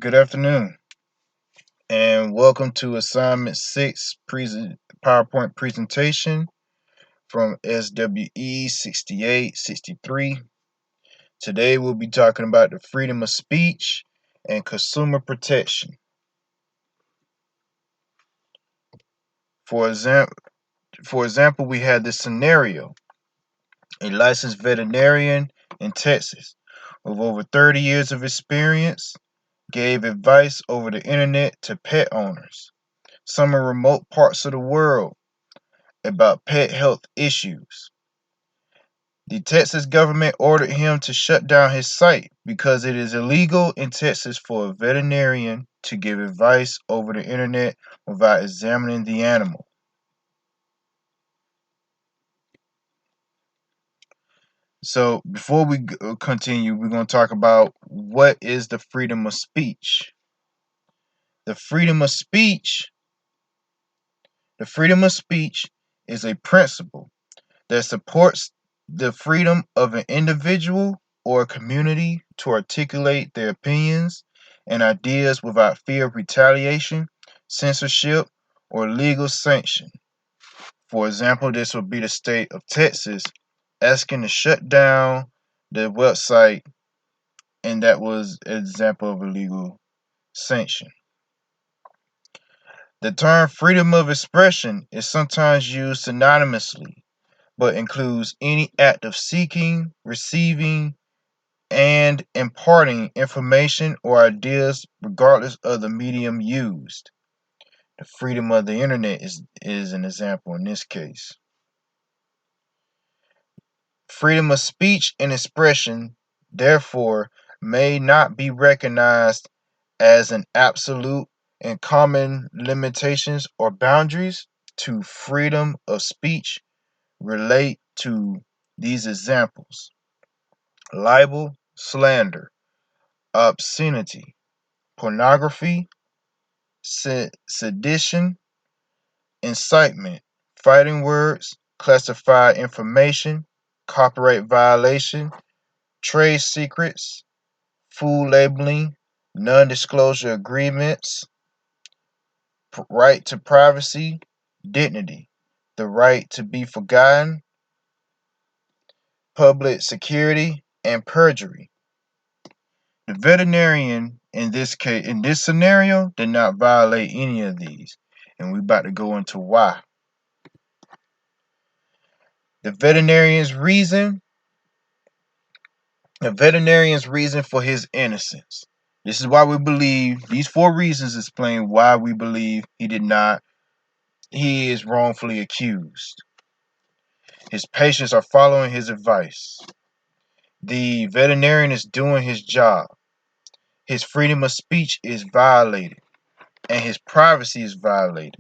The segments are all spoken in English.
Good afternoon, and welcome to Assignment 6 PowerPoint presentation from SWE 6863. Today we'll be talking about the freedom of speech and consumer protection. For example, we had this scenario. A licensed veterinarian in Texas with over 30 years of experience gave advice over the internet to pet owners, some in remote parts of the world, about pet health issues. The Texas government ordered him to shut down his site because it is illegal in Texas for a veterinarian to give advice over the internet without examining the animal. So, before we continue, we're going to talk about what is the freedom of speech. The freedom of speech, the freedom of speech is a principle that supports the freedom of an individual or a community to articulate their opinions and ideas without fear of retaliation, censorship, or legal sanction. For example, this would be the state of Texas asking to shut down the website, and that was an example of a legal sanction. The term freedom of expression is sometimes used synonymously, but includes any act of seeking, receiving, and imparting information or ideas regardless of the medium used. The freedom of the internet is an example in this case. Freedom of speech and expression, therefore, may not be recognized as an absolute and common limitations or boundaries to freedom of speech relate to these examples: libel, slander, obscenity, pornography, sedition, incitement, fighting words, classified information, copyright violation, trade secrets, food labeling, non disclosure agreements, right to privacy, dignity, the right to be forgotten, public security, and perjury. The veterinarian in this scenario did not violate any of these, and we're about to go into why. The veterinarian's reason for his innocence. This is why we believe these four reasons explain why we believe he is wrongfully accused. His patients are following his advice. The veterinarian is doing his job. His freedom of speech is violated, and his privacy is violated.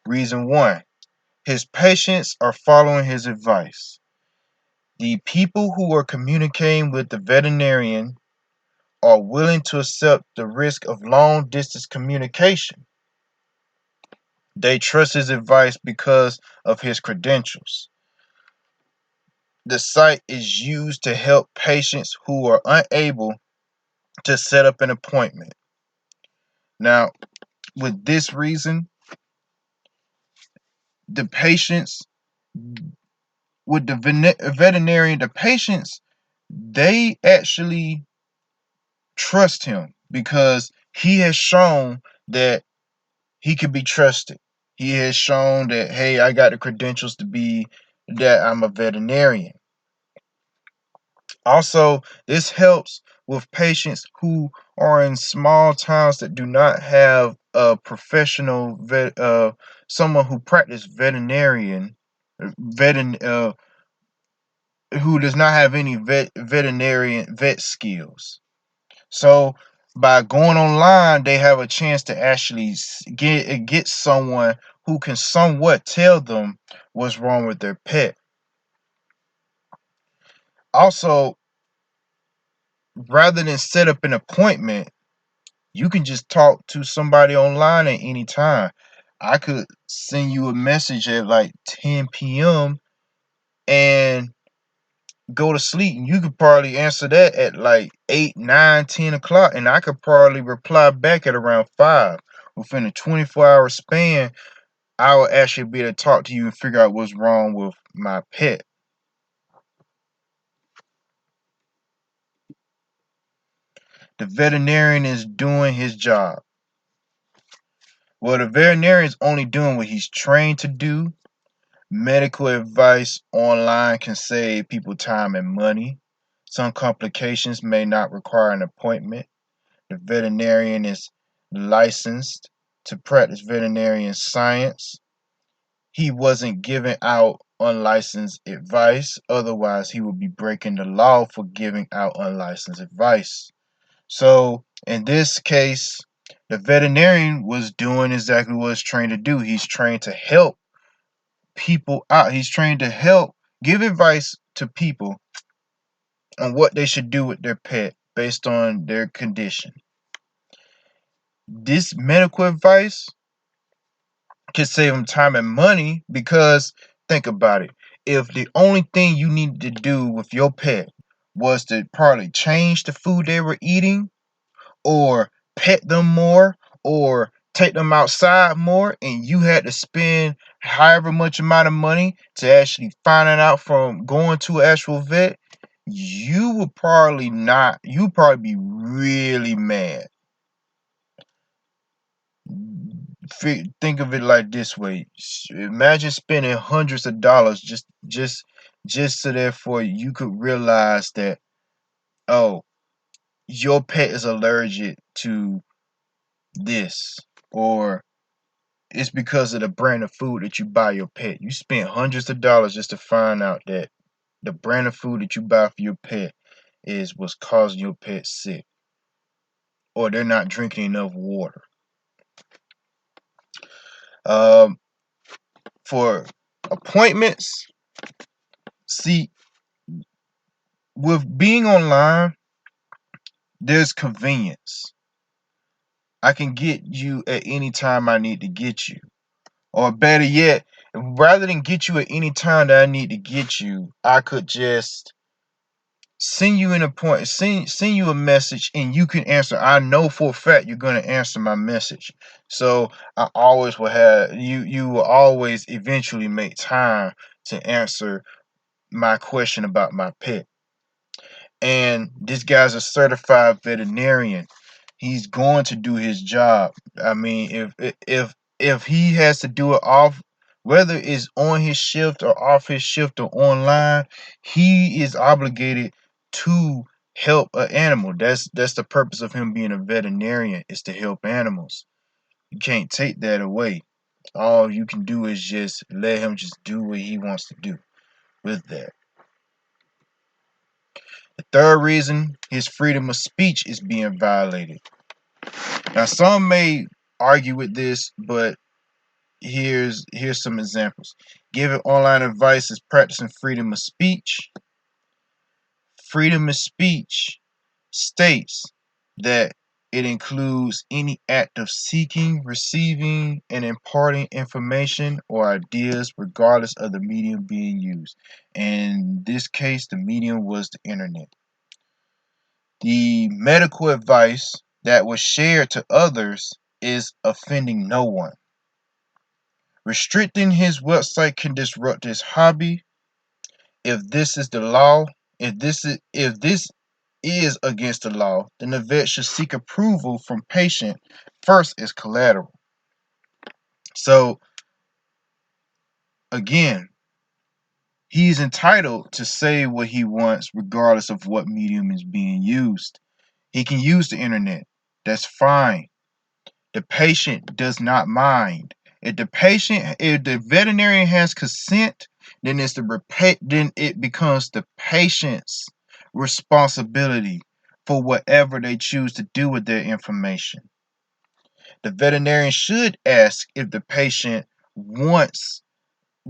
Reason one, his patients are following his advice. The people who are communicating with the veterinarian are willing to accept the risk of long distance communication. They trust his advice because of his credentials. The site is used to help patients who are unable to set up an appointment. Now, with this reason, the patients, with the veterinarian, the patients, they actually trust him because he has shown that he can be trusted. He has shown that, hey, I got the credentials to be that I'm a veterinarian. Also, this helps with patients who are in small towns that do not have a professional someone who practices veterin, who does not have any veterinarian vet skills. So by going online, they have a chance to actually get someone who can somewhat tell them what's wrong with their pet. Also, rather than set up an appointment, you can just talk to somebody online at any time. I could send you a message at like 10 p.m. and go to sleep, and you could probably answer that at like 8, 9, 10 o'clock, and I could probably reply back at around 5. Within a 24-hour span, I will actually be able to talk to you and figure out what's wrong with my pet. The veterinarian is doing his job. Well, the veterinarian is only doing what he's trained to do. Medical advice online can save people time and money. Some complications may not require an appointment. The veterinarian is licensed to practice veterinarian science. He wasn't giving out unlicensed advice, otherwise, he would be breaking the law for giving out unlicensed advice. So, in this case, the veterinarian was doing exactly what he's trained to do. He's trained to help people out, he's trained to help give advice to people on what they should do with their pet based on their condition. This medical advice can save them time and money because think about it. If the only thing you needed to do with your pet was to probably change the food they were eating or pet them more or take them outside more, and you had to spend however much amount of money to actually find it out from going to an actual vet, you would probably not, you'd probably be really mad. Think of it like this way. Imagine spending hundreds of dollars just so therefore you could realize that, oh, your pet is allergic to this, or it's because of the brand of food that you buy your pet. You spent hundreds of dollars just to find out that the brand of food that you buy for your pet is what's causing your pet sick, or they're not drinking enough water. Um, for appointments, see, with being online, there's convenience. I can get you at any time I need to get you. Or better yet, rather than get you at any time that I need to get you, I could just send you send you a message and you can answer. I know for a fact you're gonna answer my message. So I always will have you will always eventually make time to answer my question about my pet. And this guy's a certified veterinarian. He's going to do his job. I mean, if he has to do it off, whether it's on his shift or off his shift or online, he is obligated to help an animal. That's the purpose of him being a veterinarian, is to help animals. You can't take that away. All you can do is just let him just do what he wants to do with that. The third reason, his freedom of speech is being violated. Now, some may argue with this, but here's some examples. Giving online advice is practicing freedom of speech. Freedom of speech states that it includes any act of seeking, receiving, and imparting information or ideas regardless of the medium being used. In this case, the medium was the internet. The medical advice that was shared to others is offending no one. Restricting his website can disrupt his hobby. If this is the law, if this is against the law, then the vet should seek approval from patient first as collateral. So again, he's entitled to say what he wants regardless of what medium is being used. He can use the internet. That's fine. The patient does not mind. If the veterinarian has consent, then then it becomes the patient's responsibility for whatever they choose to do with their information. The veterinarian should ask if the patient wants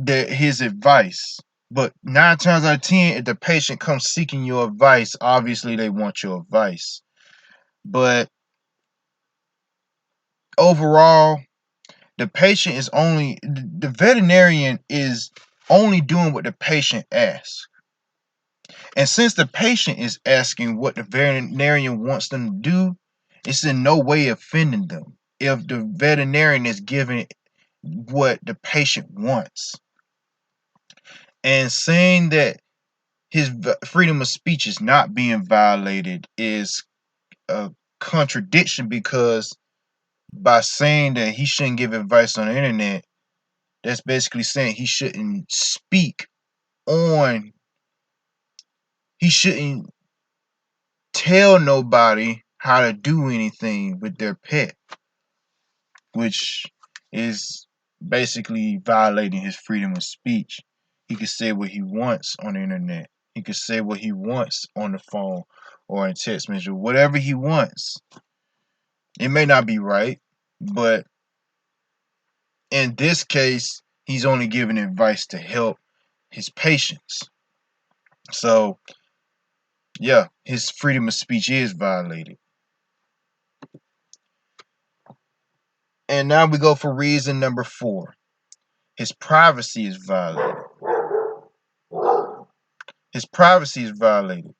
his advice. But 9 times out of 10, if the patient comes seeking your advice, obviously they want your advice. But overall, the veterinarian is only doing what the patient asks. And since the patient is asking what the veterinarian wants them to do, it's in no way offending them if the veterinarian is giving what the patient wants. And saying that his freedom of speech is not being violated is a contradiction, because by saying that he shouldn't give advice on the internet, that's basically saying on he shouldn't tell nobody how to do anything with their pet, which is basically violating his freedom of speech. He could say what he wants on the internet. He could say what he wants on the phone or in text message, whatever he wants. It may not be right, but in this case, he's only giving advice to help his patients. So, yeah, his freedom of speech is violated. And now we go for reason number 4. His privacy is violated. His privacy is violated.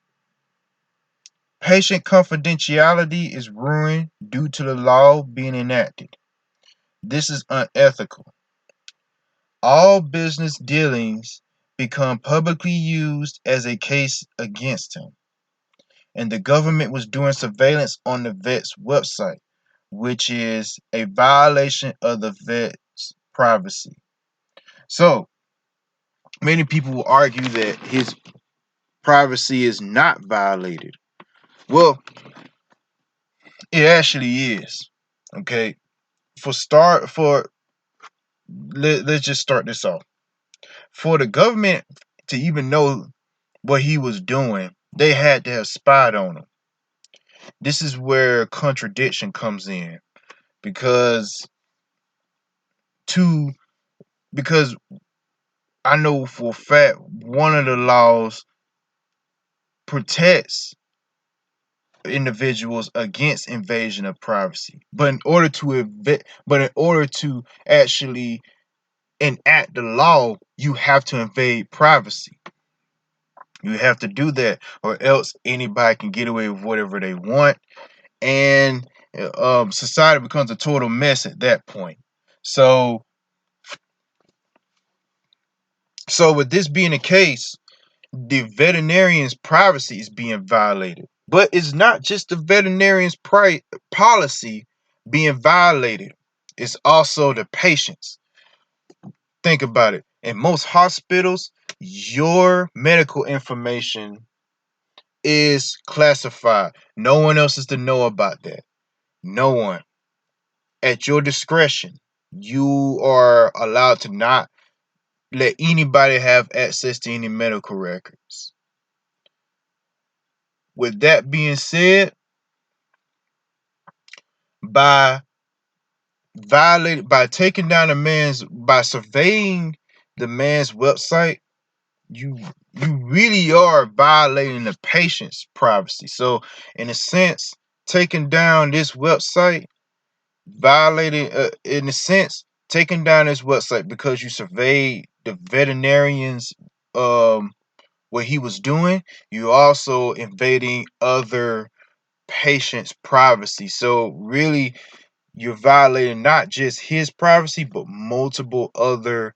Patient confidentiality is ruined due to the law being enacted. This is unethical. All business dealings become publicly used as a case against him. And the government was doing surveillance on the vet's website, which is a violation of the vet's privacy. So, many people will argue that his privacy is not violated. Well, it actually is. Okay. Let's just start this off. For the government to even know what he was doing, they had to have spied on him. This is where contradiction comes in, because to because I know for a fact one of the laws protects individuals against invasion of privacy. But in order to actually enact the law, you have to invade privacy. You have to do that, or else anybody can get away with whatever they want, and society becomes a total mess at that point. So, with this being the case, the veterinarian's privacy is being violated. But it's not just the veterinarian's policy being violated, it's also the patient's. Think about it. In most hospitals, your medical information is classified. No one else is to know about that. No one. At your discretion, you are allowed to not let anybody have access to any medical records. With that being said, by taking down by surveying the man's website, you really are violating the patient's privacy. So, in a sense, taking down this website taking down this website because you surveyed the veterinarian's what he was doing, you also invading other patients' privacy. So really, you're violating not just his privacy, but multiple other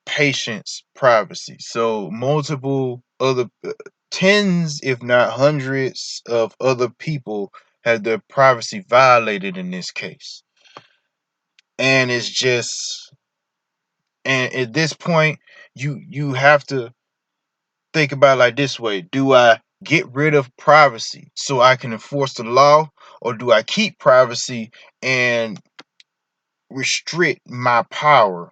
patients' privacy. So multiple other tens, if not hundreds, of other people have their privacy violated in this case. And it's just, and at this point, you have to think about it like this way: do I get rid of privacy so I can enforce the law, or do I keep privacy and restrict my power?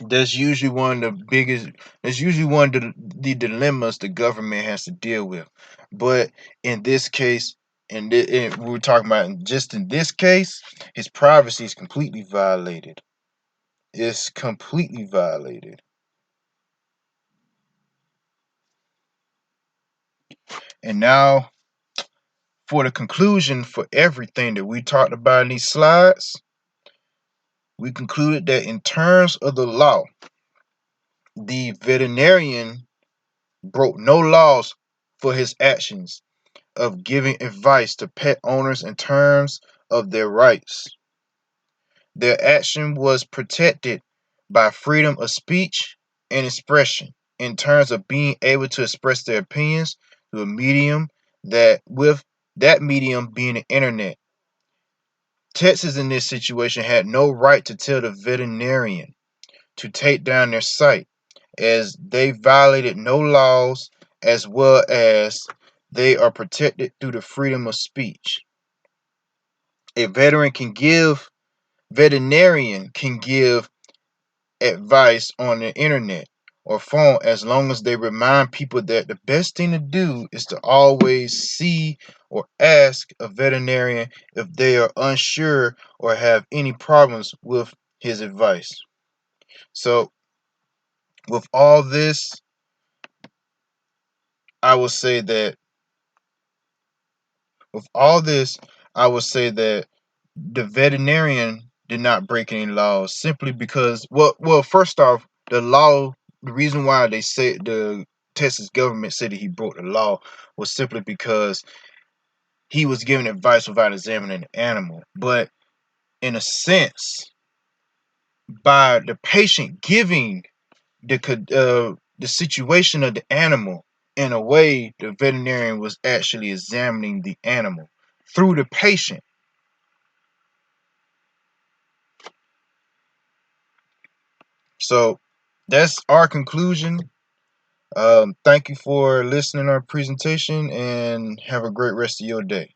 That's usually one of the biggest. That's usually one of the dilemmas the government has to deal with. But in this case, and we were talking about just in this case, his privacy is completely violated. It's completely violated. And now, for the conclusion for everything that we talked about in these slides, we concluded that in terms of the law, the veterinarian broke no laws for his actions of giving advice to pet owners in terms of their rights. Their action was protected by freedom of speech and expression in terms of being able to express their opinions through a medium that, with that medium being the internet. Texas in this situation had no right to tell the veterinarian to take down their site, as they violated no laws, as well as they are protected through the freedom of speech. A veterinarian can give advice on the internet or phone, as long as they remind people that the best thing to do is to always see or ask a veterinarian if they are unsure or have any problems with his advice. So, with all this, I will say that with all this, I would say that the veterinarian did not break any laws, simply because, first off, the reason why they said the Texas government said that he broke the law was simply because he was giving advice without examining the animal. But in a sense, by the patient giving the situation of the animal, in a way, the veterinarian was actually examining the animal through the patient. So that's our conclusion. Thank you for listening to our presentation, and have a great rest of your day.